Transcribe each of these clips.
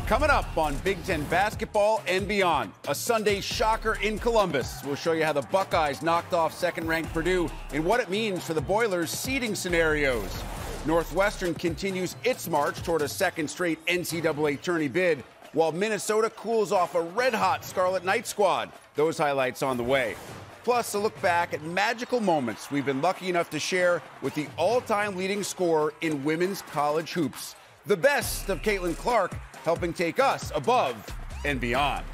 Coming up on Big Ten basketball and beyond, a Sunday shocker in Columbus. We'll show you how the Buckeyes knocked off second-ranked Purdue and what it means for the Boilers' seeding scenarios. Northwestern continues its march toward a second straight NCAA tourney bid, while Minnesota cools off a red-hot Scarlet Knight squad. Those highlights on the way. Plus, a look back at magical moments we've been lucky enough to share with the all-time leading scorer in women's college hoops. The best of Caitlin Clark, helping take us above and beyond.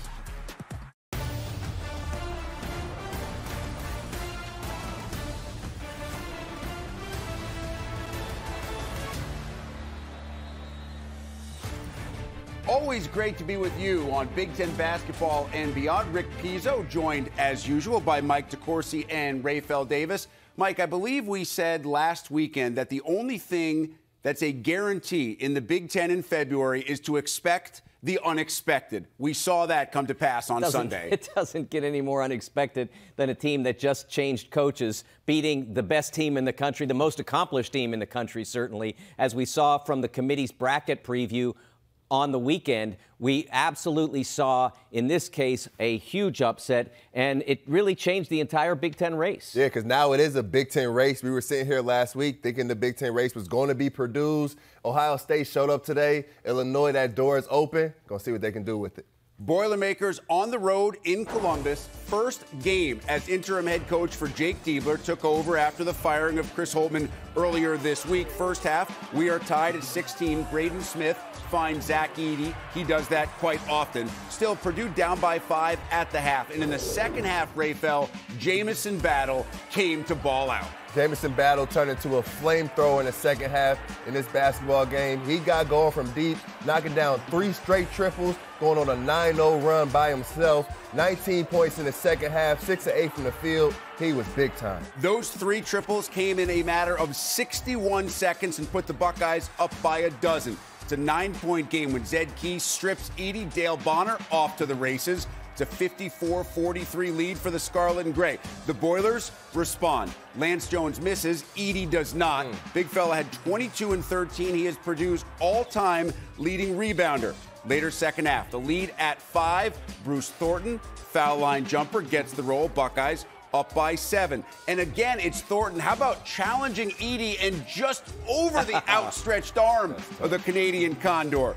Always great to be with you on Big Ten basketball and beyond. Rick Pizzo, joined as usual by Mike DeCourcy and Rapheal Davis. Mike, I believe we said last weekend that the only thing that's a guarantee in the Big Ten in February is to expect the unexpected. We saw that come to pass on Sunday. It doesn't get any more unexpected than a team that just changed coaches, beating the best team in the country, the most accomplished team in the country, certainly, as we saw from the committee's bracket preview on the weekend. We absolutely saw, in this case, a huge upset, and it really changed the entire Big Ten race. Yeah, because now it is a Big Ten race. We were sitting here last week thinking the Big Ten race was going to be Purdue's. Ohio State showed up today. Illinois, that door is open. Going to see what they can do with it. Boilermakers on the road in Columbus. First game as interim head coach for Jake Diebler. Took over after the firing of Chris Holtmann earlier this week. First half, we are tied at 16. Braden Smith finds Zach Edey. He does that quite often. Still, Purdue down by 5 at the half. And in the second half, Rapheal, Jamison Battle came to ball out. Jamison Battle turned into a flamethrower in the second half in this basketball game. He got going from deep, knocking down 3 straight triples, going on a 9-0 run by himself. 19 points in the second half, 6 of 8 from the field. He was big time. Those 3 triples came in a matter of 61 seconds and put the Buckeyes up by a dozen. It's a 9-point game when Zed Key strips Edey. Dale Bonner off to the races. It's a 54-43 lead for the Scarlet and Gray. The Boilers respond. Lance Jones misses. Edey does not. Big fella had 22 and 13. He is Purdue's all-time leading rebounder. Later second half, the lead at 5. Bruce Thornton, foul line jumper, gets the roll. Buckeyes up by 7. And again, it's Thornton. How about challenging Edey and just over the outstretched arm of the Canadian Condor?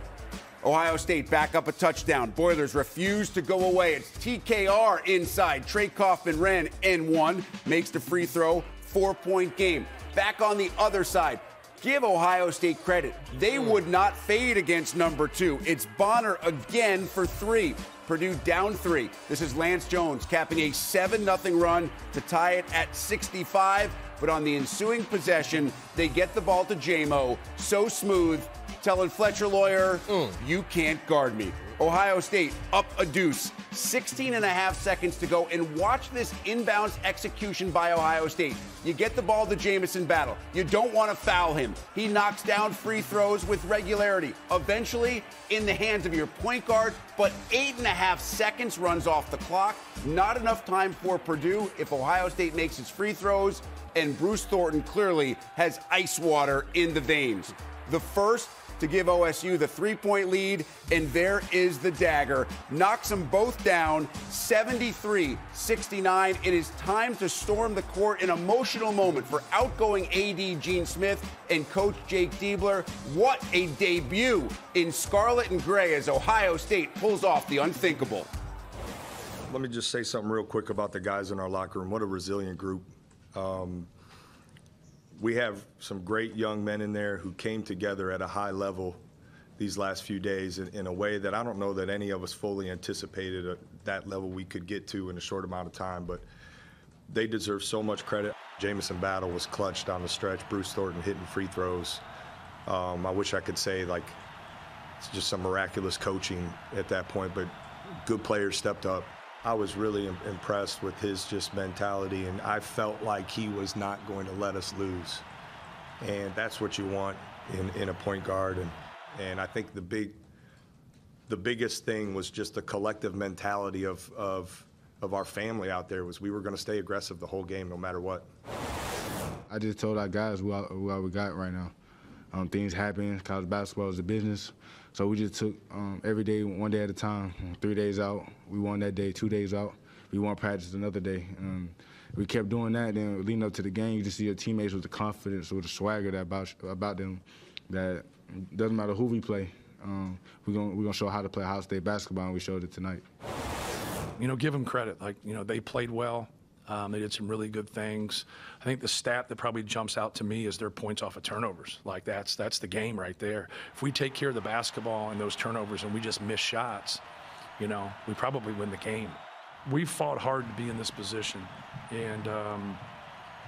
Ohio State back up a touchdown. Boilers refuse to go away. It's TKR inside. Trey Kaufman-Renn, N1, makes the free throw. 4-point game. Back on the other side. Give Ohio State credit. They would not fade against number 2. It's Bonner again for 3. Purdue down 3. This is Lance Jones capping a 7-0 run to tie it at 65. But on the ensuing possession, they get the ball to J-Mo. So smooth, telling Fletcher Lawyer, you can't guard me. Ohio State up a deuce. 16 and a half seconds to go. And watch this inbounds execution by Ohio State. You get the ball to Jamison Battle. You don't want to foul him. He knocks down free throws with regularity. Eventually, in the hands of your point guard, but 8.5 seconds runs off the clock. Not enough time for Purdue if Ohio State makes its free throws. And Bruce Thornton clearly has ice water in the veins. The first to give OSU the 3-point lead, and there is the dagger. Knocks them both down, 73-69. It is time to storm the court, an emotional moment for outgoing AD Gene Smith and Coach Jake Diebler. What a debut in Scarlet and Gray as Ohio State pulls off the unthinkable. Let me just say something real quick about the guys in our locker room. What a resilient group. We have some great young men in there who came together at a high level these last few days in a way that I don't know that any of us fully anticipated at that level we could get to in a short amount of time, but they deserve so much credit. Jamison Battle was clutch down the stretch. Bruce Thornton hitting free throws. I wish I could say, like, it's just some miraculous coaching at that point, but good players stepped up. I was really impressed with his just mentality, and I felt like he was not going to let us lose. And that's what you want in a point guard. And I think the biggest thing was just the collective mentality of our family out there was we were going to stay aggressive the whole game no matter what. I just told our guys who we got right now. Things happen. College basketball is a business. So we just took every day, one day at a time. 3 days out, we won that day. 2 days out, we won practice another day. We kept doing that. Then leading up to the game, you just see your teammates with the confidence, with the swagger about them, that doesn't matter who we play. We're gonna show how to play Ohio State basketball, and we showed it tonight. You know, give them credit. Like, you know, they played well. They did some really good things. I think the stat that probably jumps out to me is their points off of turnovers. Like, that's the game right there. If we take care of the basketball and those turnovers and we just miss shots, you know, we probably win the game. We fought hard to be in this position. And,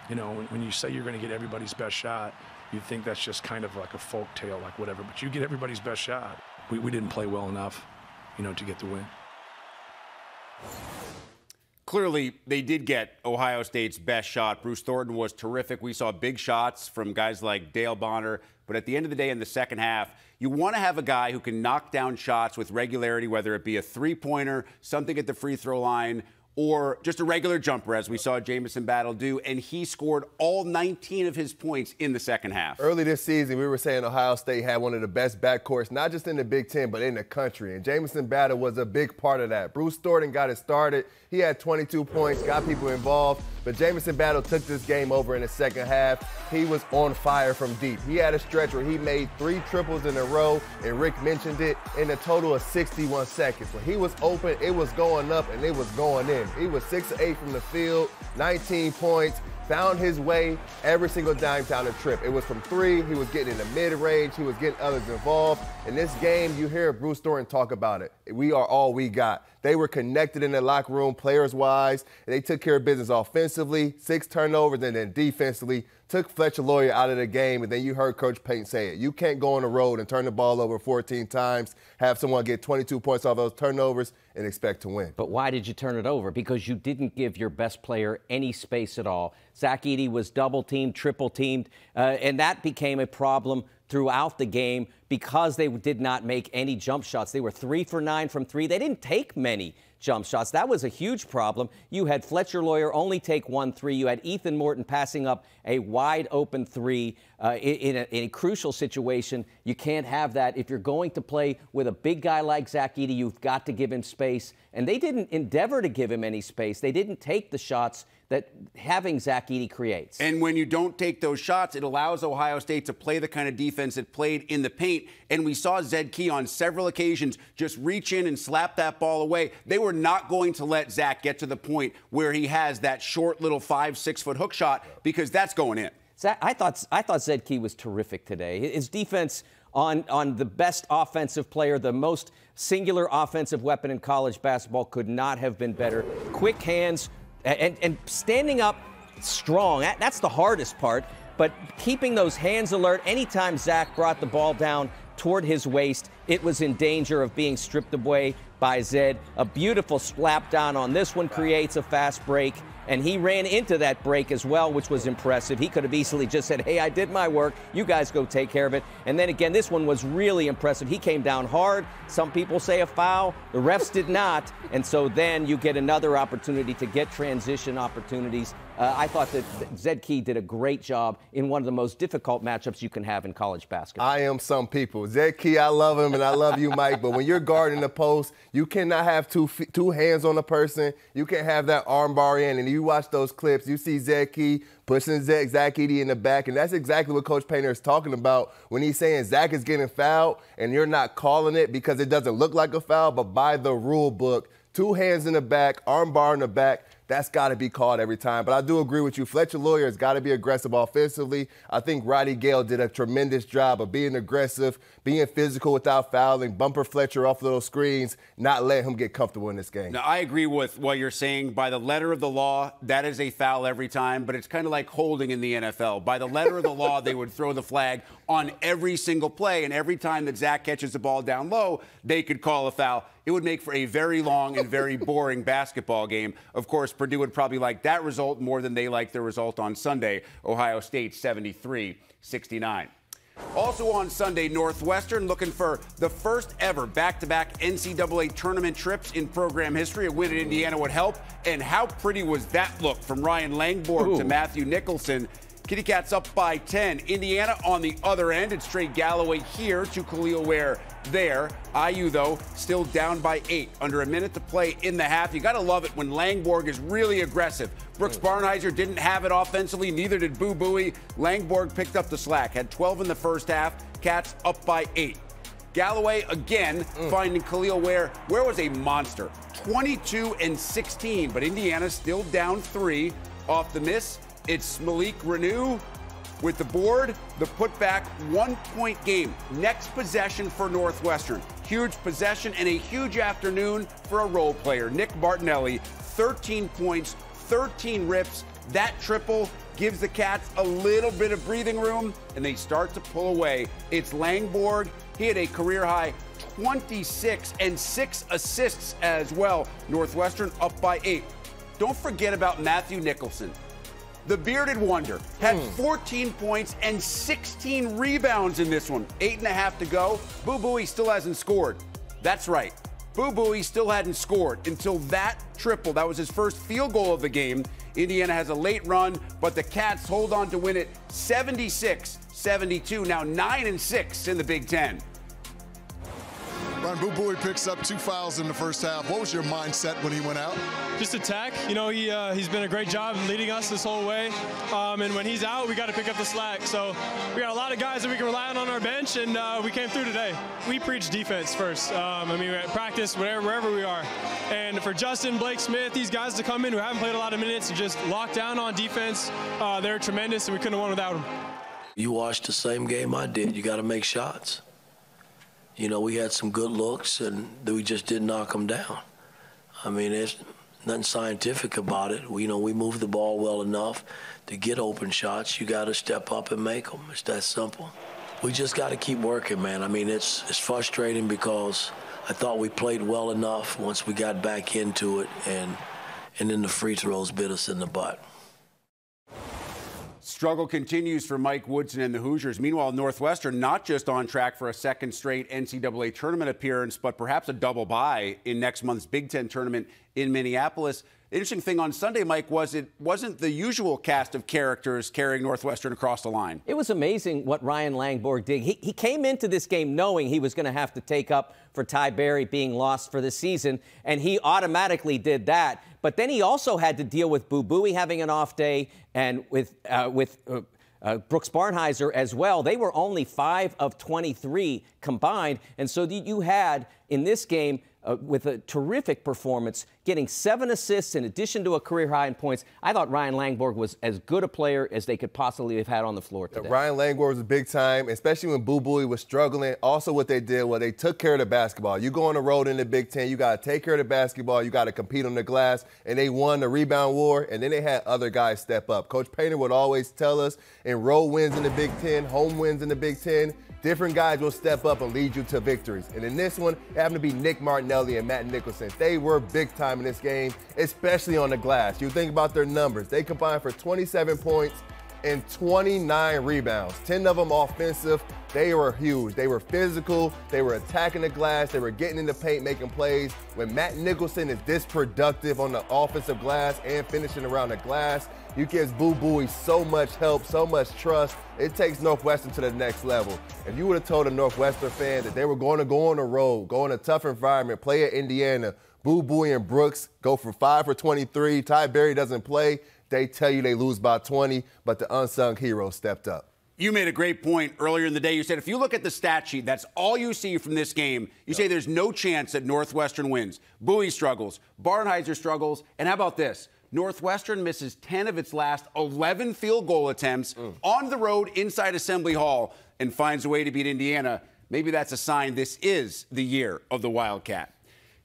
you know, when you say you're going to get everybody's best shot, you think that's just kind of like a folk tale, like whatever. But you get everybody's best shot. We didn't play well enough, you know, to get the win. Clearly, they did get Ohio State's best shot. Bruce Thornton was terrific. We saw big shots from guys like Dale Bonner. But at the end of the day, in the second half, you want to have a guy who can knock down shots with regularity, whether it be a three-pointer, something at the free throw line, or just a regular jumper, as we saw Jamison Battle do, and he scored all 19 of his points in the second half. Early this season, we were saying Ohio State had one of the best backcourts, not just in the Big Ten, but in the country, and Jamison Battle was a big part of that. Bruce Thornton got it started. He had 22 points, got people involved, but Jamison Battle took this game over in the second half. He was on fire from deep. He had a stretch where he made 3 triples in a row, and Rick mentioned it, in a total of 61 seconds. When he was open, it was going up, and it was going in. He was 6 of 8 from the field, 19 points, found his way every single down the trip. It was from 3, he was getting in the mid-range, he was getting others involved. In this game, you hear Bruce Thornton talk about it. We are all we got. They were connected in the locker room, players-wise, and they took care of business offensively, 6 turnovers, and then defensively, took Fletcher Loyer out of the game, and then you heard Coach Payton say it. You can't go on the road and turn the ball over 14 times, have someone get 22 points off those turnovers, and expect to win. But why did you turn it over? Because you didn't give your best player any space at all. Zach Edey was double-teamed, triple-teamed, and that became a problem throughout the game because they did not make any jump shots. They were 3 for 9 from 3. They didn't take many jump shots. That was a huge problem. You had Fletcher Loyer only take 1 3. You had Ethan Morton passing up a wide open 3 in a crucial situation. You can't have that. If you're going to play with a big guy like Zach Edey, you've got to give him space. And they didn't endeavor to give him any space. They didn't take the shots that having Zach Edey creates. And when you don't take those shots, it allows Ohio State to play the kind of defense it played in the paint. And we saw Zed Key on several occasions just reach in and slap that ball away. They were not going to let Zach get to the point where he has that short little 5-6 foot hook shot, because that's going in. Zach, I thought Zed Key was terrific today. His defense on the best offensive player, the most singular offensive weapon in college basketball, could not have been better. Quick hands, and standing up strong. That's the hardest part. But keeping those hands alert, anytime Zach brought the ball down toward his waist, it was in danger of being stripped away by Zed. A beautiful slap down on this one creates a fast break. And he ran into that break as well, which was impressive. He could have easily just said, hey, I did my work. You guys go take care of it. And then again, this one was really impressive. He came down hard. Some people say a foul. The refs did not. And so then you get another opportunity to get transition opportunities. I thought that Zed Key did a great job in one of the most difficult matchups you can have in college basketball. I am some people. Zed Key, I love him, and I love you, Mike. But when you're guarding the post, you cannot have two hands on a person. You can't have that arm bar in. And you watch those clips, you see Zed Key pushing Zach Edey in the back, and that's exactly what Coach Painter is talking about when he's saying Zach is getting fouled, and you're not calling it because it doesn't look like a foul, but by the rule book, 2 hands in the back, arm bar in the back, that's got to be called every time. But I do agree with you. Fletcher Loyer has got to be aggressive offensively. I think Roddy Gale did a tremendous job of being aggressive, being physical without fouling, bumper Fletcher off those screens, not letting him get comfortable in this game. Now, I agree with what you're saying. By the letter of the law, that is a foul every time, but it's kind of like holding in the NFL. By the letter of the law, they would throw the flag on every single play, and every time that Zach catches the ball down low, they could call a foul. It would make for a very long and very boring basketball game. Of course, Purdue would probably like that result more than they like the result on Sunday. Ohio State 73-69. Also on Sunday, Northwestern looking for the first ever back-to-back NCAA tournament trips in program history. A win in Indiana would help. And how pretty was that look from Ryan Langborg to Matthew Nicholson? Kitty Cats up by 10. Indiana on the other end. It's Trey Galloway here to Khalil Ware there. IU, though, still down by 8. Under a minute to play in the half. You got to love it when Langborg is really aggressive. Brooks Barnhizer didn't have it offensively. Neither did Boo Buie. Langborg picked up the slack. Had 12 in the first half. Cats up by 8. Galloway again finding Khalil Ware. Ware was a monster. 22 and 16, but Indiana still down 3 off the miss. It's Malik Renew with the board, the putback, 1-point game. Next possession for Northwestern. Huge possession and a huge afternoon for a role player. Nick Martinelli, 13 points, 13 rips. That triple gives the Cats a little bit of breathing room, and they start to pull away. It's Langborg. He had a career-high 26 and 6 assists as well. Northwestern up by 8. Don't forget about Matthew Nicholson. The bearded wonder had 14 points and 16 rebounds in this one. 8.5 to go. Boo Buie still hasn't scored. That's right. Boo Buie still hadn't scored until that triple. That was his first field goal of the game. Indiana has a late run, but the Cats hold on to win it 76-72. Now 9-6 in the Big Ten. Ron, Boo Buie picks up 2 fouls in the first half. What was your mindset when he went out? Just attack. You know, he's been a great job leading us this whole way. And when he's out, we got to pick up the slack. So we got a lot of guys that we can rely on our bench, and we came through today. We preach defense first. I mean, we're at practice, wherever we are. And for Justin, Blake Smith, these guys to come in who haven't played a lot of minutes and just lock down on defense, they're tremendous, and we couldn't have won without them. You watched the same game I did. You got to make shots. You know, we had some good looks, and we just didn't knock them down. I mean, there's nothing scientific about it. We moved the ball well enough to get open shots. You got to step up and make them. It's that simple. We just got to keep working, man. I mean, it's frustrating because I thought we played well enough once we got back into it, and then the free throws bit us in the butt. Struggle continues for Mike Woodson and the Hoosiers. Meanwhile, Northwestern not just on track for a second straight NCAA tournament appearance, but perhaps a double bye in next month's Big Ten tournament in Minneapolis. The interesting thing on Sunday, Mike, was it wasn't the usual cast of characters carrying Northwestern across the line. It was amazing what Ryan Langborg did. He came into this game knowing he was going to have to take up for Ty Berry being lost for the season, and he automatically did that. But then he also had to deal with Boo Buie having an off day and with Brooks Barnhizer as well. They were only 5 of 23 combined, and so you had in this game with a terrific performance, getting 7 assists in addition to a career high in points. I thought Ryan Langborg was as good a player as they could possibly have had on the floor today. Ryan Langborg was a big time, especially when Boo Buie was struggling. Also what they did was they took care of the basketball. You go on the road in the Big Ten, you got to take care of the basketball, you got to compete on the glass, and they won the rebound war, and then they had other guys step up. Coach Painter would always tell us in road wins in the Big Ten, home wins in the Big Ten, different guys will step up and lead you to victories. And in this one, it happened to be Nick Martinelli and Matt Nicholson. They were big time in this game, especially on the glass. You think about their numbers. They combined for 27 points and 29 rebounds, 10 of them offensive. They were huge. They were physical. They were attacking the glass. They were getting in the paint, making plays. When Matt Nicholson is this productive on the offensive glass and finishing around the glass, you give Boo Buie so much help, so much trust. It takes Northwestern to the next level. If you would have told a Northwestern fan that they were going to go on the road, go in a tough environment, play at Indiana, Boo Buie and Brooks go for 5 for 23, Ty Berry doesn't play, they tell you they lose by 20, but the unsung hero stepped up. You made a great point earlier in the day. You said if you look at the stat sheet, that's all you see from this game. You say there's no chance that Northwestern wins. Buie struggles, Barnhizer struggles, and how about this? Northwestern misses 10 of its last 11 field goal attempts on the road inside Assembly Hall and finds a way to beat Indiana. Maybe that's a sign this is the year of the Wildcat.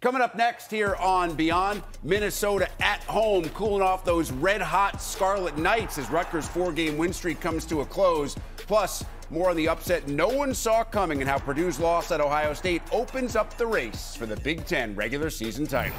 Coming up next here on Beyond, Minnesota at home, cooling off those red-hot Scarlet Knights as Rutgers' 4-game win streak comes to a close. Plus, more on the upset no one saw coming and how Purdue's loss at Ohio State opens up the race for the Big Ten regular season title.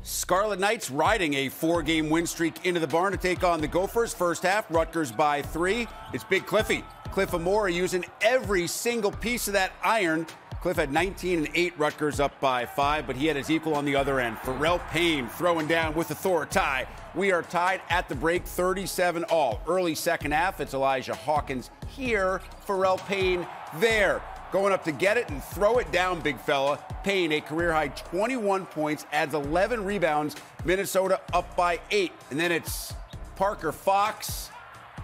Scarlet Knights riding a 4-game win streak into the barn to take on the Gophers. First half, Rutgers by 3. It's Big Cliffy. Cliff Amore using every single piece of that iron. Cliff had 19 and 8, Rutgers up by 5, but he had his equal on the other end. Pharrell Payne throwing down with authority. We are tied at the break, 37 all. Early second half, it's Elijah Hawkins here, Pharrell Payne there. Going up to get it and throw it down, big fella. Payne, a career-high 21 points, adds 11 rebounds. Minnesota up by 8. And then it's Parker Fox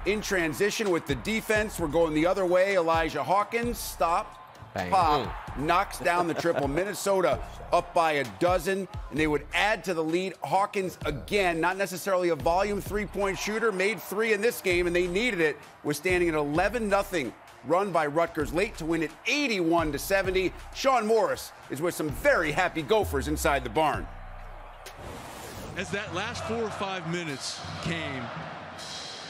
in transition with the defense. We're going the other way. Elijah Hawkins, stop. Bang. Pop, knocks down the triple. Minnesota up by a dozen, and they would add to the lead. Hawkins, again, not necessarily a volume three-point shooter, made 3 in this game, and they needed it, was standing at 11-0 run by Rutgers late to win it 81-70. Sean Morris is with some very happy Gophers inside the barn. As that last 4 or 5 minutes came,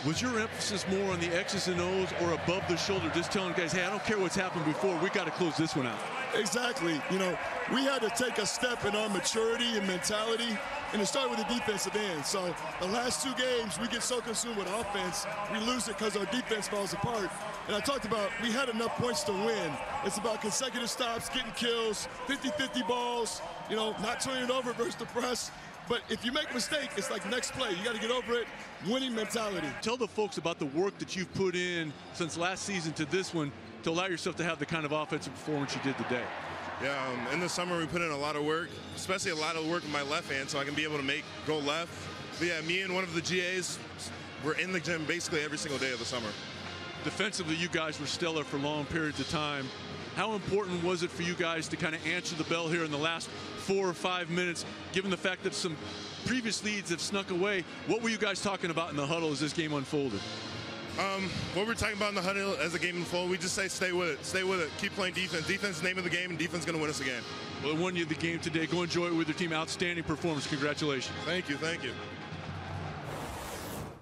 was your emphasis more on the X's and O's or above the shoulder, just telling guys, hey, I don't care what's happened before, we got to close this one out? Exactly. You know, we had to take a step in our maturity and mentality, and it started with the defensive end. So the last 2 games, we get so consumed with offense, we lose it because our defense falls apart. And I talked about we had enough points to win. It's about consecutive stops, getting kills, 50-50 balls, you know, not turning it over versus the press. But if you make a mistake, it's like next play. You got to get over it, winning mentality. Tell the folks about the work that you've put in since last season to this one to allow yourself to have the kind of offensive performance you did today. Yeah, in the summer we put in a lot of work, especially a lot of work with my left hand so I can be able to go left. But yeah, me and one of the GAs, we're in the gym basically every single day of the summer. Defensively, you guys were stellar for long periods of time. How important was it for you guys to kind of answer the bell here in the last 4 or 5 minutes, given the fact that some previous leads have snuck away? What were you guys talking about in the huddle as this game unfolded? What we're talking about in the huddle as the game unfolds, we just say stay with it, keep playing defense. Defense is the name of the game, and defense is going to win us the game. Well, it won you the game today. Go enjoy it with your team. Outstanding performance. Congratulations. Thank you, thank you.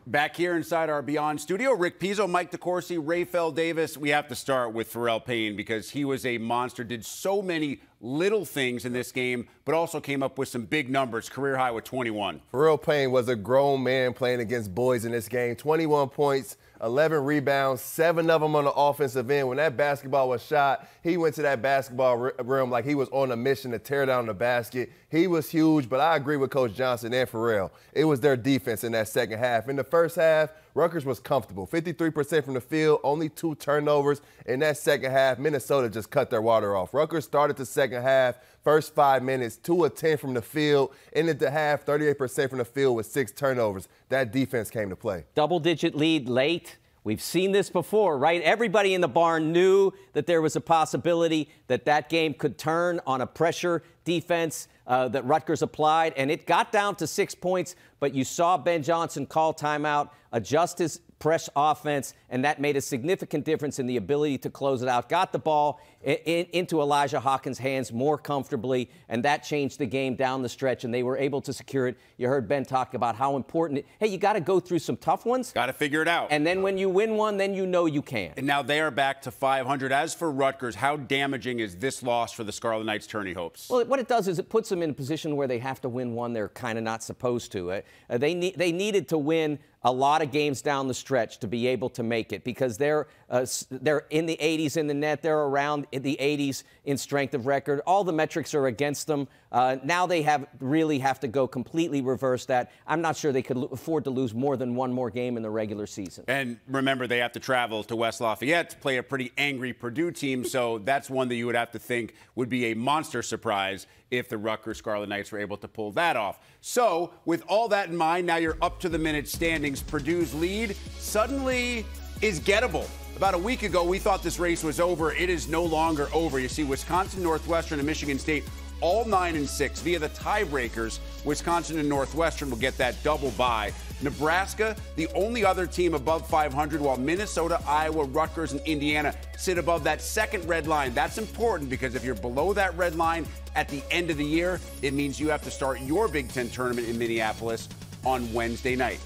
Back here inside our Beyond studio, Rick Pizzo, Mike DeCourcy, Rapheal Davis. We have to start with Pharrell Payne because he was a monster, did so many little things in this game, but also came up with some big numbers, career high with 21. Pharrell Payne was a grown man playing against boys in this game. 21 points, 11 rebounds, 7 of them on the offensive end. When that basketball was shot, he went to that basketball rim like he was on a mission to tear down the basket. He was huge, but I agree with Coach Johnson and Pharrell. It was their defense in that second half. In the first half, Rutgers was comfortable, 53% from the field, only 2 turnovers. In that second half, Minnesota just cut their water off. Rutgers started the second half, first 5 minutes, 2 of 10 from the field. Ended the half, 38% from the field with 6 turnovers. That defense came to play. Double-digit lead late. We've seen this before, right? Everybody in the barn knew that there was a possibility that that game could turn on a pressure defense that Rutgers applied, and it got down to 6 points, but you saw Ben Johnson call timeout, adjust his press offense, and that made a significant difference in the ability to close it out. Got the ball into Elijah Hawkins' hands more comfortably, and that changed the game down the stretch, and they were able to secure it. You heard Ben talk about how important hey, you got to go through some tough ones. Got to figure it out. And then when you win one, then you know you can. And now they are back to 500. As for Rutgers, how damaging is this loss for the Scarlet Knights' tourney hopes? Well, what it does is it puts them in a position where they have to win one they're kind of not supposed to. They needed to win a lot of games down the stretch to be able to make it because they're in the 80s in the net. They're around in the 80s in strength of record. All the metrics are against them. Now they really have to go completely reverse that. I'm not sure they could afford to lose more than one more game in the regular season. And remember, they have to travel to West Lafayette to play a pretty angry Purdue team, so that's one that you would have to think would be a monster surprise if the Rutgers Scarlet Knights were able to pull that off. So, with all that in mind, now you're up to the minute standings. Purdue's lead suddenly is gettable. About a week ago, we thought this race was over. It is no longer over. You see, Wisconsin, Northwestern, and Michigan State all 9-6 via the tiebreakers. Wisconsin and Northwestern will get that double bye. Nebraska, the only other team above 500, while Minnesota, Iowa, Rutgers, and Indiana sit above that second red line. That's important because if you're below that red line at the end of the year, it means you have to start your Big Ten tournament in Minneapolis on Wednesday night.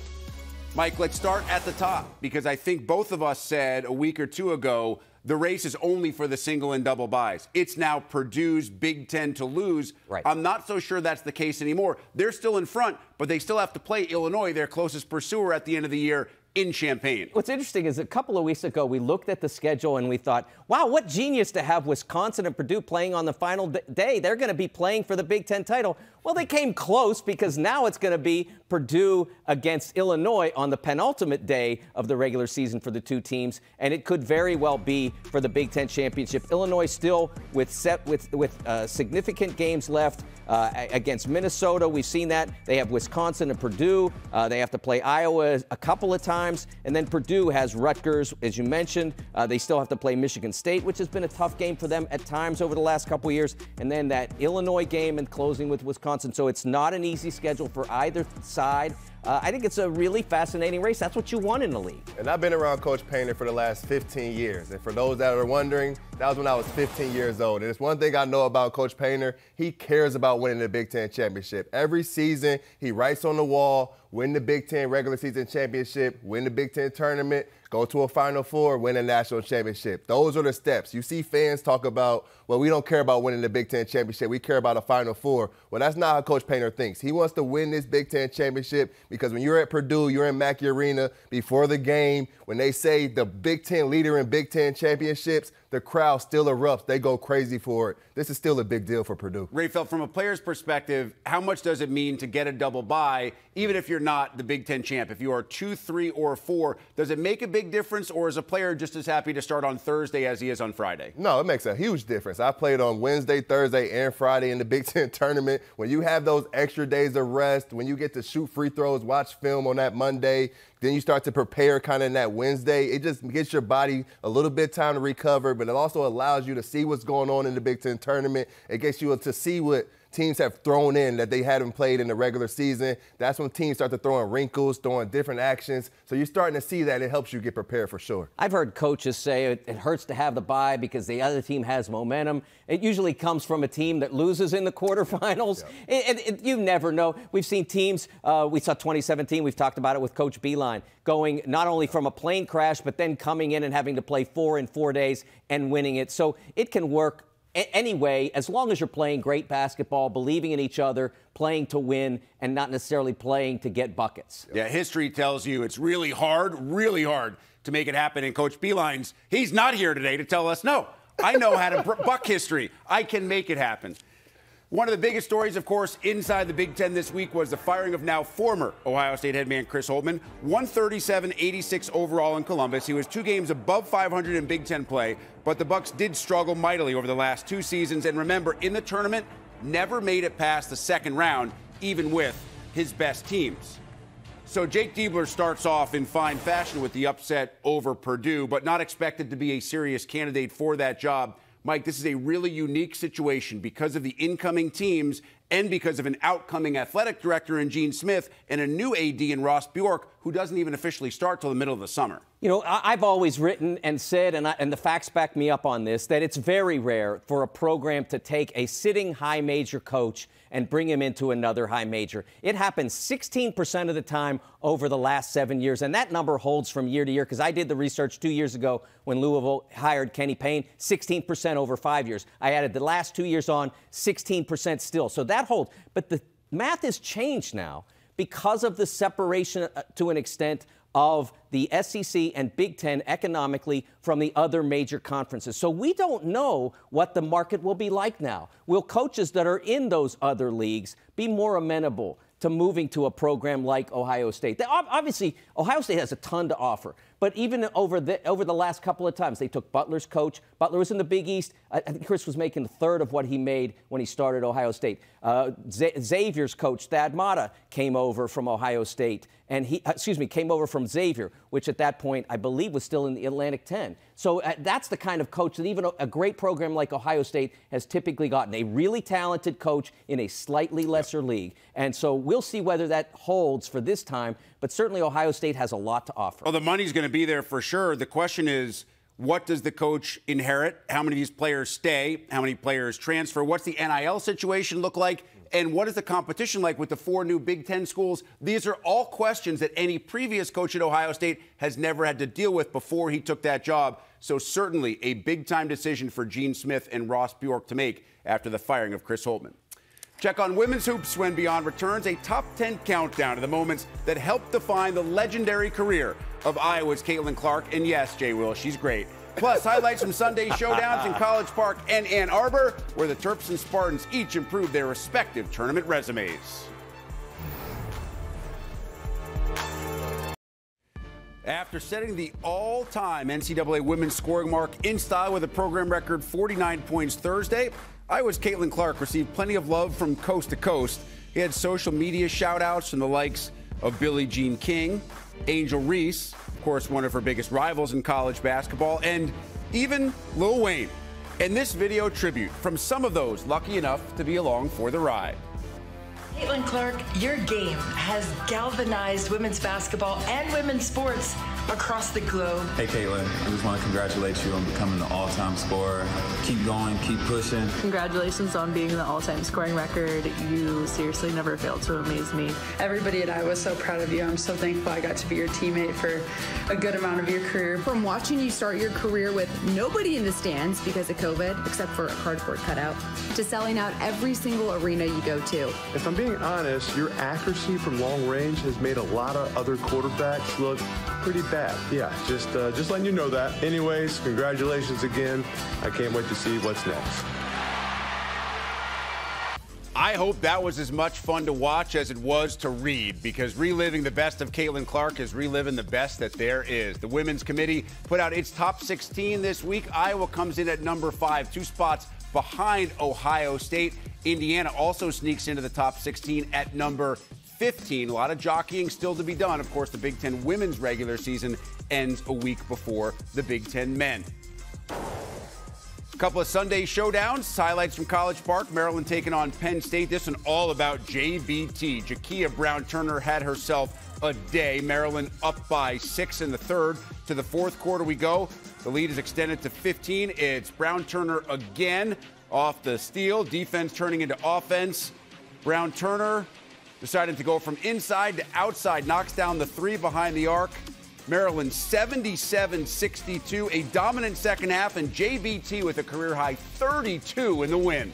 Mike, let's start at the top because I think both of us said a week or two ago the race is only for the single and double byes. It's now Purdue's Big Ten to lose. Right. I'm not so sure that's the case anymore. They're still in front, but they still have to play Illinois, their closest pursuer at the end of the year, in Champaign. What's interesting is a couple of weeks ago, we looked at the schedule and we thought, wow, what genius to have Wisconsin and Purdue playing on the final day. They're going to be playing for the Big Ten title. Well, they came close because now it's going to be Purdue against Illinois on the penultimate day of the regular season for the two teams, and it could very well be for the Big Ten championship. Illinois still with significant games left against Minnesota. We've seen that. They have Wisconsin and Purdue. They have to play Iowa a couple of times, and then Purdue has Rutgers, as you mentioned. They still have to play Michigan State, which has been a tough game for them at times over the last couple of years, and then that Illinois game and closing with Wisconsin. So it's not an easy schedule for either side. I think it's a really fascinating race. That's what you want in the league. And I've been around Coach Painter for the last 15 years. And for those that are wondering, that was when I was 15 years old. And it's one thing I know about Coach Painter. He cares about winning the Big Ten championship. Every season, he writes on the wall, win the Big Ten regular season championship, win the Big Ten tournament, go to a Final Four, win a national championship. Those are the steps. You see fans talk about, well, we don't care about winning the Big Ten championship. We care about a Final Four. Well, that's not how Coach Painter thinks. He wants to win this Big Ten championship because when you're at Purdue, you're in Mackey Arena before the game. When they say the Big Ten leader in Big Ten championships, the crowd still erupts. They go crazy for it. This is still a big deal for Purdue. Rapheal, from a player's perspective, how much does it mean to get a double bye, even if you're not the Big Ten champ? If you are 2, 3, or 4, does it make a big difference, or is a player just as happy to start on Thursday as he is on Friday? No, it makes a huge difference. I played on Wednesday, Thursday, and Friday in the Big Ten tournament. When you have those extra days of rest, when you get to shoot free throws, watch film on that Monday, then you start to prepare kind of in that Wednesday. It just gets your body a little bit time to recover, but it also allows you to see what's going on in the Big Ten tournament. It gets you to see what teams have thrown in that they hadn't played in the regular season. That's when teams start to throw in wrinkles, throwing different actions. So you're starting to see that. It helps you get prepared for sure. I've heard coaches say it hurts to have the bye because the other team has momentum. It usually comes from a team that loses in the quarterfinals. Yeah. You never know. We've seen teams, we saw 2017, we've talked about it with Coach Beeline, going not only from a plane crash, but then coming in and having to play 4 in 4 days and winning it. So it can work anyway, as long as you're playing great basketball, believing in each other, playing to win, and not necessarily playing to get buckets. Yeah, history tells you it's really hard to make it happen. And Coach Beeline's, he's not here today to tell us, no, I know how to buck history. I can make it happen. One of the biggest stories, of course, inside the Big Ten this week was the firing of now former Ohio State head man Chris Holtmann. 137-86 overall in Columbus. He was 2 games above 500 in Big Ten play, but the Bucks did struggle mightily over the last 2 seasons. And remember, in the tournament, never made it past the second round, even with his best teams. So Jake Diebler starts off in fine fashion with the upset over Purdue, but not expected to be a serious candidate for that job. Mike, this is a really unique situation because of the incoming teams and because of an outcoming athletic director in Gene Smith and a new AD in Ross Bjork, who doesn't even officially start till the middle of the summer. You know, I've always written and said, and the facts back me up on this, that it's very rare for a program to take a sitting high major coach and bring him into another high major. It happens 16% of the time over the last 7 years, and that number holds from year to year because I did the research 2 years ago when Louisville hired Kenny Payne, 16% over 5 years. I added the last 2 years on, 16% still. So that holds. But the math has changed now because of the separation to an extent of the SEC and Big Ten economically from the other major conferences. So we don't know what the market will be like now. Will coaches that are in those other leagues be more amenable to moving to a program like Ohio State? Obviously, Ohio State has a ton to offer. But even over the last couple of times, they took Butler's coach. Butler was in the Big East. I think Chris was making a third of what he made when he started Ohio State. Xavier's coach, Thad Matta, came over from Ohio State. And came over from Xavier, which at that point, I believe, was still in the Atlantic 10. So that's the kind of coach that even a great program like Ohio State has typically gotten, a really talented coach in a slightly lesser league. And so we'll see whether that holds for this time, but certainly Ohio State has a lot to offer. Well, the money's going to be there for sure. The question is, what does the coach inherit? How many of these players stay? How many players transfer? What's the NIL situation look like? And what is the competition like with the 4 new Big Ten schools? These are all questions that any previous coach at Ohio State has never had to deal with before he took that job. So certainly a big-time decision for Gene Smith and Ross Bjork to make after the firing of Chris Holtmann. Check on Women's Hoops when Beyond returns, a top 10 countdown to the moments that helped define the legendary career of Iowa's Caitlin Clark. And yes, Jay Will, she's great. Plus, highlights from Sunday showdowns in College Park and Ann Arbor, where the Terps and Spartans each improved their respective tournament resumes. After setting the all-time NCAA women's scoring mark in style with a program record 49 points Thursday, Iowa's Caitlin Clark received plenty of love from coast to coast. He had social media shout-outs from the likes of Billie Jean King, Angel Reese, of course one of her biggest rivals in college basketball, and even Lil Wayne. And this video tribute from some of those lucky enough to be along for the ride. Caitlin Clark, your game has galvanized women's basketball and women's sports across the globe. Hey Caitlin, I just want to congratulate you on becoming the all-time scorer. Keep going, keep pushing. Congratulations on being the all-time scoring record. You seriously never failed to amaze me. Everybody at Iowa is so proud of you. I'm so thankful I got to be your teammate for a good amount of your career. From watching you start your career with nobody in the stands because of COVID, except for a cardboard cutout, to selling out every single arena you go to. If I'm being honest, your accuracy from long range has made a lot of other quarterbacks look pretty bad. Yeah, just letting you know that. Anyways, congratulations again. I can't wait to see what's next. I hope that was as much fun to watch as it was to read, because reliving the best of Caitlin Clark is reliving the best that there is. The Women's Committee put out its top 16 this week. Iowa comes in at number 5, 2 spots behind Ohio State. Indiana also sneaks into the top 16 at number 15. A lot of jockeying still to be done. Of course, the Big Ten women's regular season ends a week before the Big Ten men. A couple of Sunday showdowns. Highlights from College Park. Maryland taking on Penn State. This one all about JBT. Jakia Brown-Turner had herself a day. Maryland up by 6 in the third. To the fourth quarter we go. The lead is extended to 15. It's Brown-Turner again off the steal. Defense turning into offense. Brown-Turner decided to go from inside to outside. Knocks down the 3 behind the arc. Maryland 77-62, a dominant second half, and JBT with a career-high 32 in the win.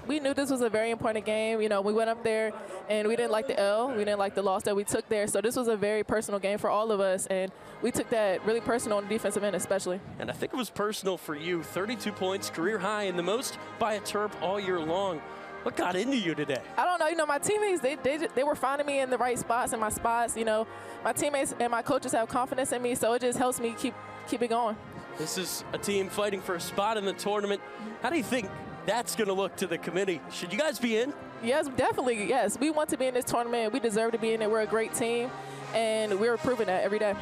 We knew this was a very important game. You know, we went up there and we didn't like the L. We didn't like the loss that we took there. So this was a very personal game for all of us, and we took that really personal on the defensive end especially. And I think it was personal for you. 32 points, career high, and the most by a Terp all year long. What got into you today? I don't know. You know, my teammates, they were finding me in the right spots, in my spots. You know, my teammates and my coaches have confidence in me, so it just helps me keep it going. This is a team fighting for a spot in the tournament. How do you think that's going to look to the committee? Should you guys be in? Yes, definitely, yes. We want to be in this tournament. We deserve to be in it. We're a great team, and we're proving that every day.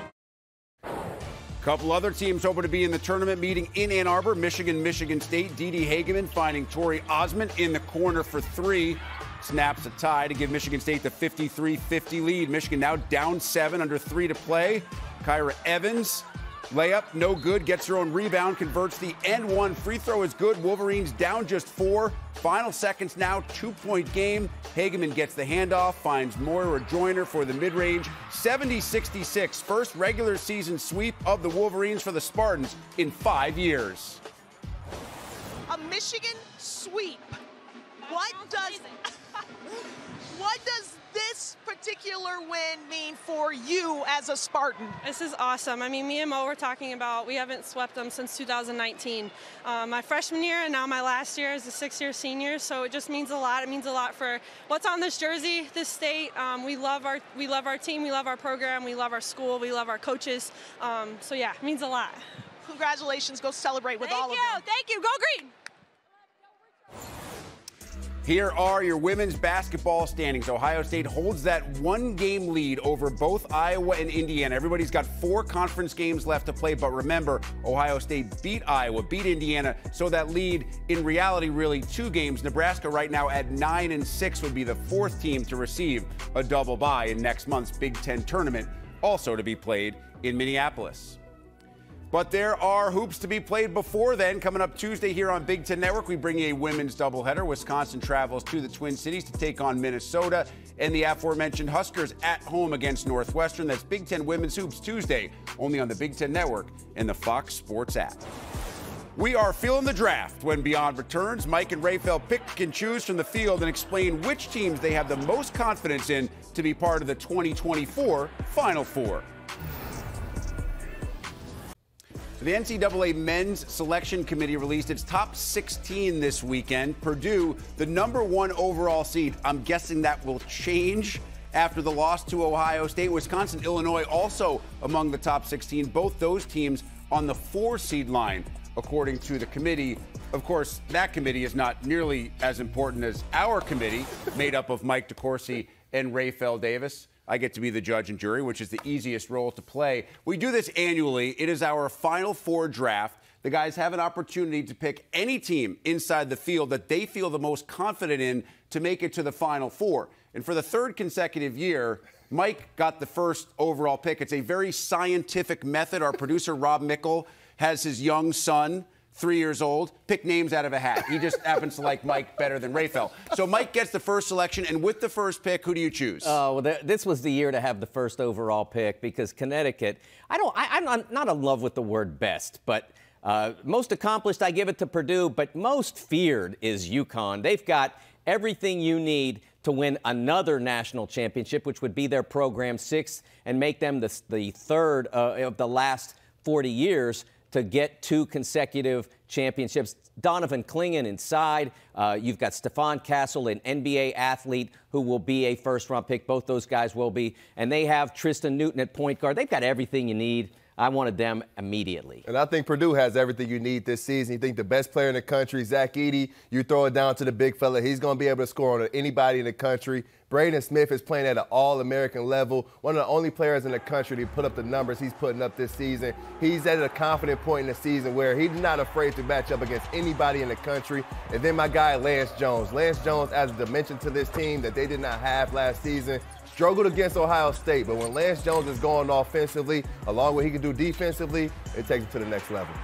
Couple other teams hoping to be in the tournament meeting in Ann Arbor. Michigan State. Dee Hageman finding Tori Osmond in the corner for 3. Snaps a tie to give Michigan State the 53-50 lead. Michigan now down 7, under 3 to play. Kyra Evans, layup, no good. Gets her own rebound, converts the and 1. Free throw is good. Wolverines down just 4. Final seconds now, 2-point game. Hageman gets the handoff, finds Moira Joyner for the mid-range. 70-66, first regular season sweep of the Wolverines for the Spartans in 5 years. A Michigan sweep. What does this particular win mean for you as a Spartan? This is awesome. I mean, me and Mo were talking about we haven't swept them since 2019. My freshman year and now my last year as a 6-year senior, so it just means a lot. It means a lot for what's on this jersey, this state. We love our team, we love our program, we love our school, we love our coaches. So yeah, it means a lot. Congratulations. Go celebrate with all of them. Thank you. Go Green. Here are your women's basketball standings. Ohio State holds that 1-game lead over both Iowa and Indiana. Everybody's got 4 conference games left to play, but remember, Ohio State beat Iowa, beat Indiana, so that lead, in reality, really 2 games. Nebraska right now at 9-6 would be the 4th team to receive a double bye in next month's Big Ten tournament, also to be played in Minneapolis. But there are hoops to be played before then. Coming up Tuesday here on Big Ten Network, we bring you a women's doubleheader. Wisconsin travels to the Twin Cities to take on Minnesota, and the aforementioned Huskers at home against Northwestern. That's Big Ten Women's Hoops Tuesday, only on the Big Ten Network and the Fox Sports app. We are feeling the draft. When Beyond returns, Mike and Rapheal pick and choose from the field and explain which teams they have the most confidence in to be part of the 2024 Final Four. The NCAA Men's Selection Committee released its top 16 this weekend. Purdue, the #1 overall seed. I'm guessing that will change after the loss to Ohio State. Wisconsin, Illinois also among the top 16. Both those teams on the 4-seed line, according to the committee. Of course, that committee is not nearly as important as our committee, made up of Mike DeCourcy and Rapheal Davis. I get to be the judge and jury, which is the easiest role to play. We do this annually. It is our Final Four draft. The guys have an opportunity to pick any team inside the field that they feel the most confident in to make it to the Final Four. And for the third consecutive year, Mike got the first overall pick. It's a very scientific method. Our producer, Rob Mickle, has his young son, 3 years old, pick names out of a hat. He just happens to like Mike better than Rapheal. So Mike gets the first selection, and with the first pick, who do you choose? Oh, well, this was the year to have the first overall pick because Connecticut, I'm not in love with the word best, but most accomplished, I give it to Purdue, but most feared is UConn. They've got everything you need to win another national championship, which would be their program 6th and make them the third of the last 40 years to get 2 consecutive championships. Donovan Clingan inside. You've got Stephon Castle, an NBA athlete who will be a first-round pick. Both those guys will be. And they have Tristan Newton at point guard. They've got everything you need. I wanted them immediately. And I think Purdue has everything you need this season. You think the best player in the country, Zach Edey, you throw it down to the big fella. He's going to be able to score on anybody in the country. Braden Smith is playing at an all-American level, one of the only players in the country to put up the numbers he's putting up this season. He's at a confident point in the season where he's not afraid to match up against anybody in the country. And then my guy, Lance Jones. Lance Jones adds a dimension to this team that they did not have last season. Struggled against Ohio State, but when Lance Jones is going offensively, along with what he can do defensively, it takes it to the next level.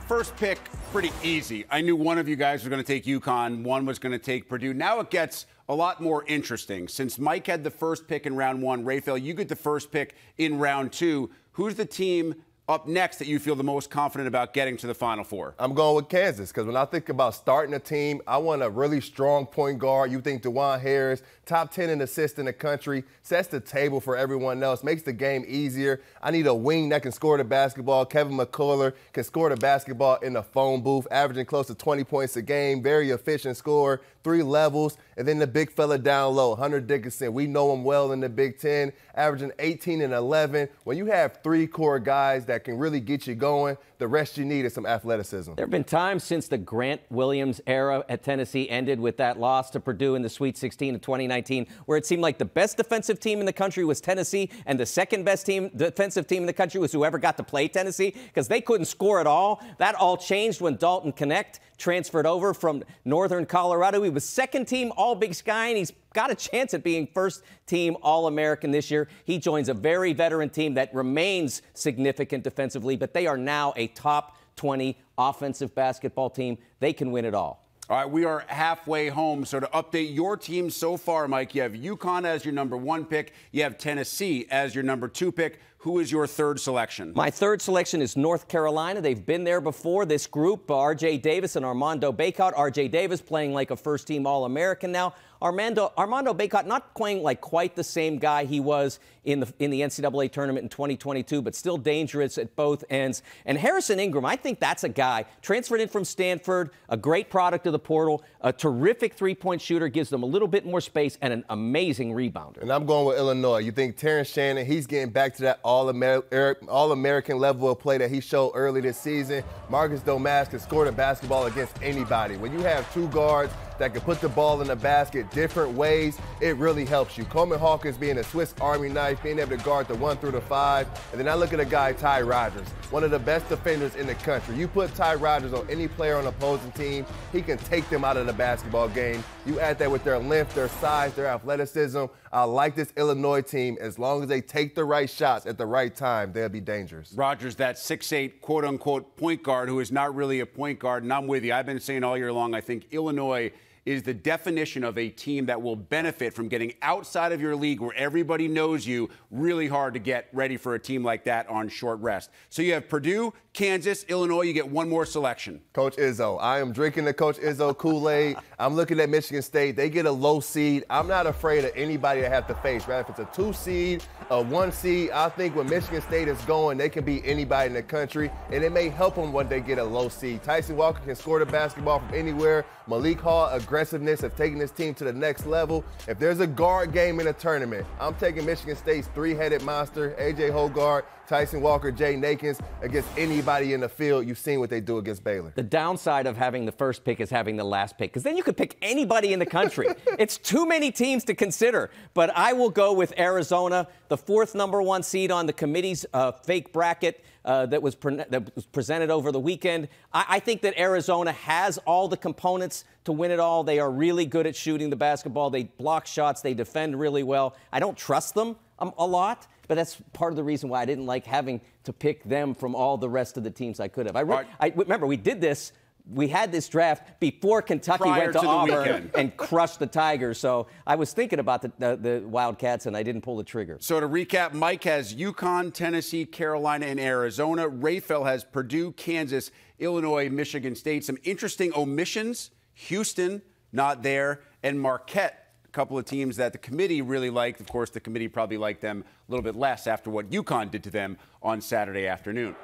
First pick, pretty easy. I knew one of you guys was going to take UConn, one was going to take Purdue. Now it gets a lot more interesting. Since Mike had the first pick in round 1, Rapheal, you get the first pick in round 2. Who's the team up next that you feel the most confident about getting to the Final Four? I'm going with Kansas because when I think about starting a team, I want a really strong point guard. You think DeJuan Harris, top 10 in assists in the country, sets the table for everyone else, makes the game easier. I need a wing that can score the basketball. Kevin McCullough can score the basketball in the phone booth, averaging close to 20 points a game, very efficient scorer, 3 levels. And then the big fella down low, Hunter Dickinson. We know him well in the Big Ten, averaging 18 and 11. When you have 3 core guys that can really get you going, the rest you need is some athleticism. There have been times since the Grant Williams era at Tennessee ended with that loss to Purdue in the Sweet 16 of 2019, where it seemed like the best defensive team in the country was Tennessee, and the second best defensive team in the country was whoever got to play Tennessee, because they couldn't score at all. That all changed when Dalton Knecht transferred over from Northern Colorado. He was second team All-Big Sky, and he's got a chance at being first team All-American this year. He joins a very veteran team that remains significant defensively, but they are now a top 20 offensive basketball team. They can win it all. All right, we are halfway home. So to update your team so far, Mike, you have UConn as your number 1 pick. You have Tennessee as your number 2 pick. Who is your third selection? My third selection is North Carolina. They've been there before. This group, R.J. Davis and Armando Bacot. R.J. Davis playing like a first-team All-American now. Armando Bacot not playing like quite the same guy he was in the NCAA tournament in 2022, but still dangerous at both ends. And Harrison Ingram, I think that's a guy transferred in from Stanford, a great product of the portal, a terrific three-point shooter, gives them a little bit more space, and an amazing rebounder. And I'm going with Illinois. You think Terrence Shannon, he's getting back to that All-American level of play that he showed early this season. Marcus Domask can score the basketball against anybody. When you have 2 guards that can put the ball in the basket different ways, it really helps you. Coleman Hawkins being a Swiss Army knife, being able to guard the 1 through the 5. And then I look at a guy, Ty Rodgers, one of the best defenders in the country. You put Ty Rodgers on any player on an opposing team, he can take them out of the basketball game. You add that with their length, their size, their athleticism. I like this Illinois team. As long as they take the right shots at the right time, they'll be dangerous. Rodgers, that 6'8", quote-unquote point guard who is not really a point guard, and I'm with you. I've been saying all year long, I think Illinois is the definition of a team that will benefit from getting outside of your league where everybody knows you. Really hard to get ready for a team like that on short rest. So you have Purdue, Kansas, Illinois. You get one more selection. Coach Izzo. I am drinking the Coach Izzo Kool-Aid. I'm looking at Michigan State. They get a low seed. I'm not afraid of anybody they have to face, right? If it's a 2 seed, a 1 seed, I think when Michigan State is going, they can beat anybody in the country, and it may help them when they get a low seed. Tyson Walker can score the basketball from anywhere. Malik Hall, aggressiveness of taking this team to the next level. If there's a guard game in a tournament, I'm taking Michigan State's three-headed monster, A.J. Hoggard, Tyson Walker, Jay Nakins, against anybody in the field. You've seen what they do against Baylor. The downside of having the first pick is having the last pick, because then you could pick anybody in the country. It's too many teams to consider. But I will go with Arizona, the 4th #1 seed on the committee's fake bracket that was presented over the weekend. I think that Arizona has all the components to win it all. They are really good at shooting the basketball. They block shots. They defend really well. I don't trust them a lot, but that's part of the reason why I didn't like having to pick them from all the rest of the teams I could have. I remember we did this. We had this draft before Kentucky went to Auburn and crushed the Tigers. So I was thinking about the Wildcats, and I didn't pull the trigger. So to recap, Mike has UConn, Tennessee, Carolina, and Arizona. Rapheal has Purdue, Kansas, Illinois, Michigan State. Some interesting omissions. Houston, not there, and Marquette. A couple of teams that the committee really liked. Of course, the committee probably liked them a little bit less after what UConn did to them on Saturday afternoon.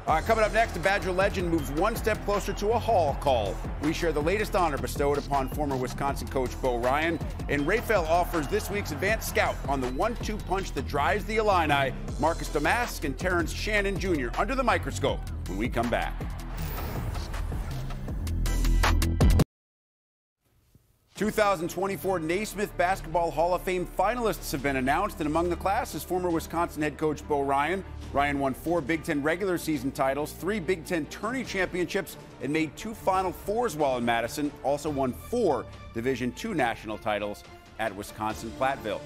Coming up next, a Badger legend moves one step closer to a Hall call. We share the latest honor bestowed upon former Wisconsin coach Bo Ryan. And Rapheal offers this week's advanced scout on the 1-2 punch that drives the Illini. Marcus Domask and Terrence Shannon Jr. under the microscope when we come back. 2024 Naismith Basketball Hall of Fame finalists have been announced, and among the class is former Wisconsin head coach Bo Ryan. Ryan won 4 Big Ten regular season titles, 3 Big Ten tourney championships, and made 2 Final Fours while in Madison. Also won 4 Division II national titles at Wisconsin-Platteville.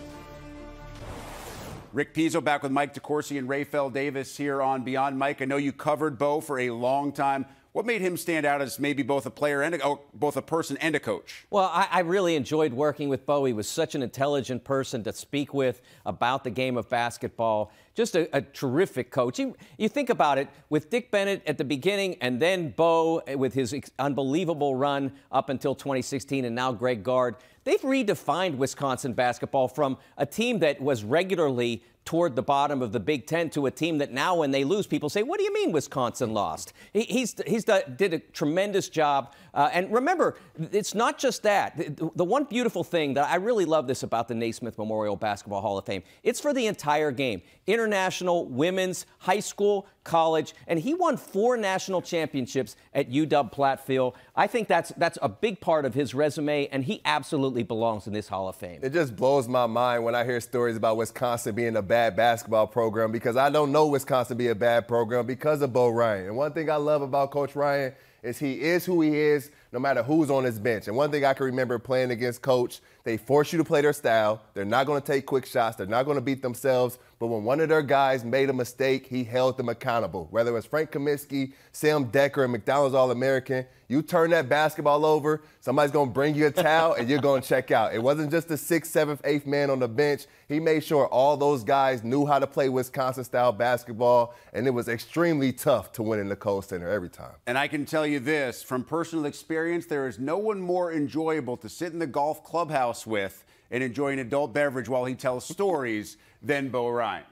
Rick Pizzo back with Mike DeCourcy and Rapheal Davis here on Beyond. Mike, I know you covered Bo for a long time. What made him stand out as maybe both a player and both a person and a coach? Well, I really enjoyed working with Bo. He was such an intelligent person to speak with about the game of basketball. Just a terrific coach. You think about it, with Dick Bennett at the beginning and then Bo with his unbelievable run up until 2016 and now Greg Gard, they've redefined Wisconsin basketball from a team that was regularly toward the bottom of the Big Ten to a team that now when they lose, people say, what do you mean Wisconsin lost? He did a tremendous job. And remember, it's not just that. The one beautiful thing that I really love this about the Naismith Memorial Basketball Hall of Fame, it's for the entire game. International, women's, high school, college, and he won 4 national championships at UW-Platteville. I think that's a big part of his resume, and he absolutely belongs in this Hall of Fame. It just blows my mind when I hear stories about Wisconsin being a bad basketball program, because I don't know Wisconsin be a bad program because of Bo Ryan. And one thing I love about Coach Ryan is he is who he is no matter who's on his bench. And one thing I can remember playing against Coach, they force you to play their style. They're not going to take quick shots. They're not going to beat themselves. But when one of their guys made a mistake, he held them accountable. Whether it was Frank Kaminsky, Sam Decker, and McDonald's All-American, you turn that basketball over, somebody's going to bring you a towel, and you're going to check out. It wasn't just the 6th, 7th, 8th man on the bench. He made sure all those guys knew how to play Wisconsin-style basketball, and it was extremely tough to win in the Kohl Center every time. And I can tell you this, from personal experience, there is no one more enjoyable to sit in the golf clubhouse with and enjoy an adult beverage while he tells stories than Bo Ryan.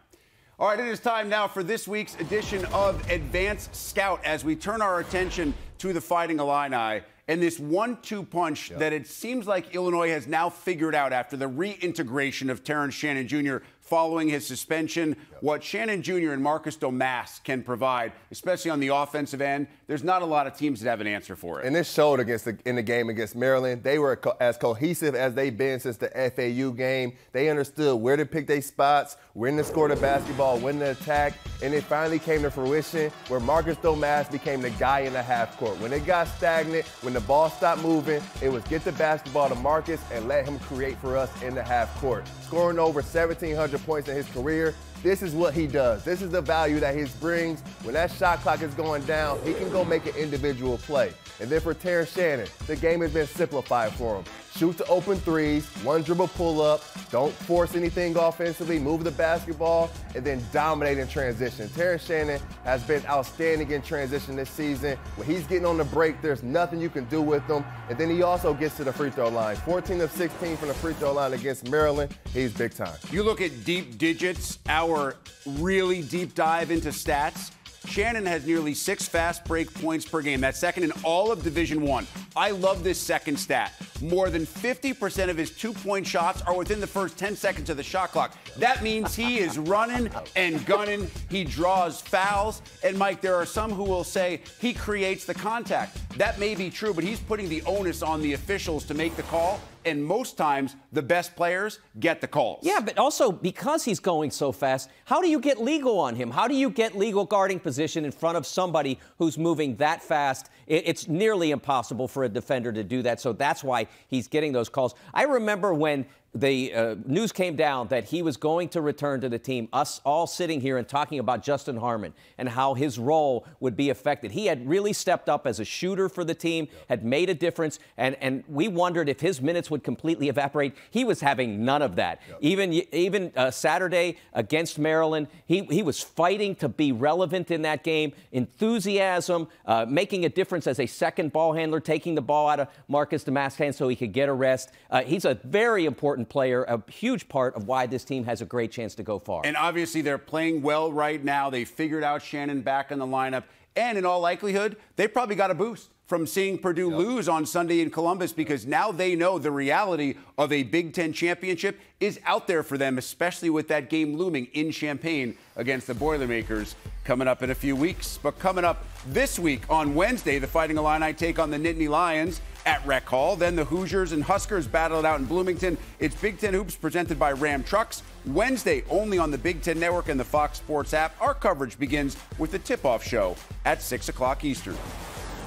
All right, it is time now for this week's edition of Advanced Scout as we turn our attention to the Fighting Illini and this 1-2 punch that it seems like Illinois has now figured out after the reintegration of Terrence Shannon Jr. following his suspension. What Shannon Jr. and Marcus Domask can provide, especially on the offensive end, there's not a lot of teams that have an answer for it. And this showed in the game against Maryland. They were as cohesive as they've been since the FAU game. They understood where to pick their spots, when to score the basketball, when to attack, and it finally came to fruition where Marcus Domask became the guy in the half court. When it got stagnant, when the ball stopped moving, it was get the basketball to Marcus and let him create for us in the half court. Scoring over 1,700 points in his career, This is what he does. This is the value that he brings. When that shot clock is going down, he can go make an individual play. And then for Terrence Shannon, the game has been simplified for him. Shoot to open threes, one dribble pull up, don't force anything offensively, move the basketball, and then dominate in transition. Terrence Shannon has been outstanding in transition this season. When he's getting on the break, there's nothing you can do with him. And then he also gets to the free throw line. 14 of 16 from the free throw line against Maryland. He's big time. You look at deep digits, our really deep dive into stats. Shannon has nearly 6 fast break points per game. That's second in all of Division I. I love this second stat. More than 50% of his 2-point shots are within the first 10 seconds of the shot clock. That means he is running and gunning. He draws fouls. And, Mike, there are some who will say he creates the contact. That may be true, but he's putting the onus on the officials to make the call. And most times, the best players get the calls. Yeah, but also because he's going so fast, how do you get legal on him? How do you get legal guarding position in front of somebody who's moving that fast? It's nearly impossible for a defender to do that, so that's why he's getting those calls. I remember when the news came down that he was going to return to the team, us all sitting here and talking about Justin Harmon and how his role would be affected. He had really stepped up as a shooter for the team, had made a difference, and we wondered if his minutes would completely evaporate. He was having none of that. Even Saturday against Maryland, he was fighting to be relevant in that game, enthusiasm, making a difference as a second ball handler, taking the ball out of Marcus Damask's hands so he could get a rest. He's a very important player, a huge part of why this team has a great chance to go far. And obviously they're playing well right now. They figured out Shannon back in the lineup. And in all likelihood, they probably got a boost from seeing Purdue lose on Sunday in Columbus, because now they know the reality of a Big Ten championship is out there for them, especially with that game looming in Champaign against the Boilermakers coming up in a few weeks. But coming up this week on Wednesday, the Fighting Illini take on the Nittany Lions at Rec Hall. Then the Hoosiers and Huskers battle it out in Bloomington. It's Big Ten Hoops presented by Ram Trucks. Wednesday only on the Big Ten Network and the Fox Sports app. Our coverage begins with the tip-off show at 6 o'clock Eastern.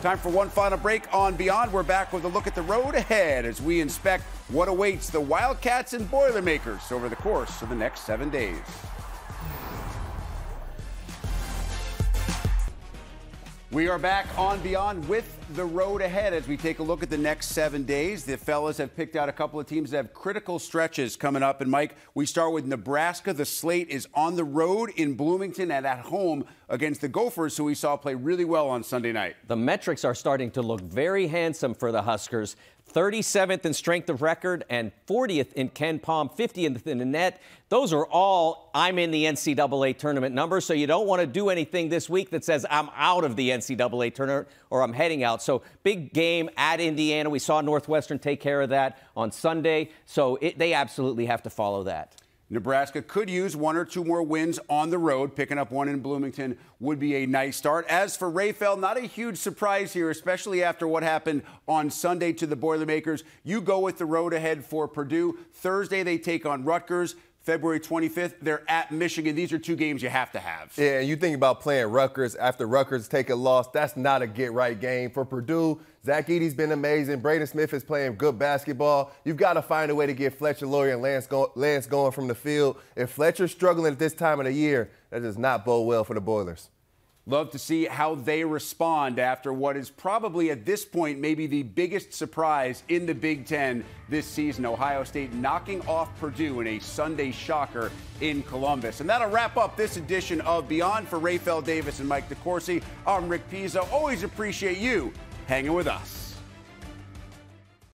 Time for one final break on Beyond. We're back with a look at the road ahead as we inspect what awaits the Wildcats and Boilermakers over the course of the next 7 days. We are back on Beyond with the road ahead as we take a look at the next 7 days. The fellas have picked out a couple of teams that have critical stretches coming up. And, Mike, we start with Nebraska. The slate is on the road in Bloomington and at home against the Gophers, who we saw play really well on Sunday night. The metrics are starting to look very handsome for the Huskers. 37th in strength of record and 40th in Ken Palm, 50th in the net. Those are all I'm in the NCAA tournament numbers, so you don't want to do anything this week that says I'm out of the NCAA tournament or I'm heading out. So big game at Indiana. We saw Northwestern take care of that on Sunday, so they absolutely have to follow that. Nebraska could use 1 or 2 more wins on the road. Picking up one in Bloomington would be a nice start. As for Rapheal, not a huge surprise here, especially after what happened on Sunday to the Boilermakers. You go with the road ahead for Purdue. Thursday, they take on Rutgers. February 25th, they're at Michigan. These are 2 games you have to have. Yeah, and you think about playing Rutgers after Rutgers take a loss. That's not a get-right game. For Purdue, Zach Edey's been amazing. Braden Smith is playing good basketball. You've got to find a way to get Fletcher Loyer and Lance going from the field. If Fletcher's struggling at this time of the year, that does not bode well for the Boilers. Love to see how they respond after what is probably at this point maybe the biggest surprise in the Big Ten this season. Ohio State knocking off Purdue in a Sunday shocker in Columbus. And that'll wrap up this edition of Beyond. For Rapheal Davis and Mike DeCourcy, I'm Rick Pizzo. Always appreciate you hanging with us.